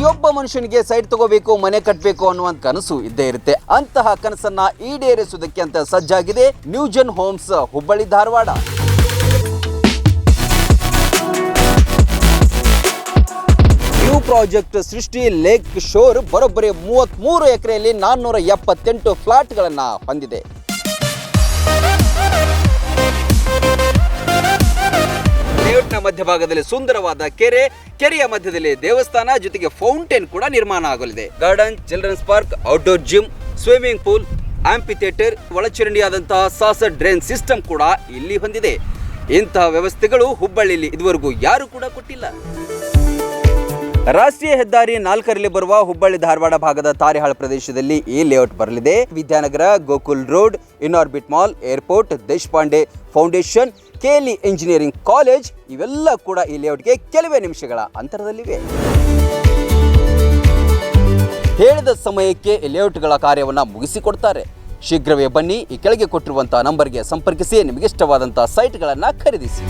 ಪ್ರತಿಯೊಬ್ಬ ಮನುಷ್ಯನಿಗೆ ಸೈಟ್ ತಗೋಬೇಕು, ಮನೆ ಕಟ್ಟಬೇಕು ಅನ್ನುವಂತ ಕನಸು ಇದ್ದೇ ಇರುತ್ತೆ. ಅಂತಹ ಕನಸನ್ನ ಈಡೇರಿಸುವುದಕ್ಕೆ ಅಂತ ಸಜ್ಜಾಗಿದೆ Newgen Homes Hubballi Dharwad. New project Srishti Lake Shore ಬರೋಬ್ಬರಿ 33 ಎಕರೆಯಲ್ಲಿ 478 ಫ್ಲಾಟ್ಗಳನ್ನು ಹೊಂದಿದೆ. ಲೇಔಟ್ನ ಮಧ್ಯಭಾಗದಲ್ಲಿ ಸುಂದರವಾದ ಕೆರೆಯ ಮಧ್ಯದಲ್ಲಿ ದೇವಸ್ಥಾನ, ಜೊತೆಗೆ ಫೌಂಟೇನ್ ಕೂಡ ನಿರ್ಮಾಣ ಆಗಲಿದೆ. Garden, children's park, outdoor gym, swimming pool, amphitheatre, ಒಳಚರಂಡಿಯಾದಂತಹ ಸಾಸರ್ ಡ್ರೈನ್ ಸಿಸ್ಟಮ್ ಕೂಡ ಇಲ್ಲಿ ಹೊಂದಿದೆ. ಇಂತಹ ವ್ಯವಸ್ಥೆಗಳು ಹುಬ್ಬಳ್ಳಿಯಲ್ಲಿ ಇದುವರೆಗೂ ಯಾರು ಕೂಡ ಕೊಟ್ಟಿಲ್ಲ. ರಾಷ್ಟ್ರೀಯ ಹೆದ್ದಾರಿ 4ರಲ್ಲಿ ಬರುವ ಹುಬ್ಬಳ್ಳಿ ಧಾರವಾಡ ಭಾಗದ ತಾರಿಹಾಳ್ ಪ್ರದೇಶದಲ್ಲಿ ಈ ಲೇಔಟ್ ಬರಲಿದೆ. Vidyanagar, Gokul road, Inorbit mall, airport, Deshpande foundation, KLE engineering college ಇವೆಲ್ಲ ಕೂಡ ಈ ಲೇಔಟ್ಗೆ ಕೆಲವೇ ನಿಮಿಷಗಳ ಅಂತರದಲ್ಲಿವೆ. ಹೇಳಿದ ಸಮಯಕ್ಕೆ ಲೇಔಟ್ಗಳ ಕಾರ್ಯವನ್ನು ಮುಗಿಸಿಕೊಡ್ತಾರೆ. ಶೀಘ್ರವೇ ಬನ್ನಿ, ಈ ಕೆಳಗೆ ಕೊಟ್ಟಿರುವಂತಹ ನಂಬರ್ಗೆ ಸಂಪರ್ಕಿಸಿ ನಿಮಗೆ ಇಷ್ಟವಾದಂತಹ ಸೈಟ್ಗಳನ್ನು ಖರೀದಿಸಿ.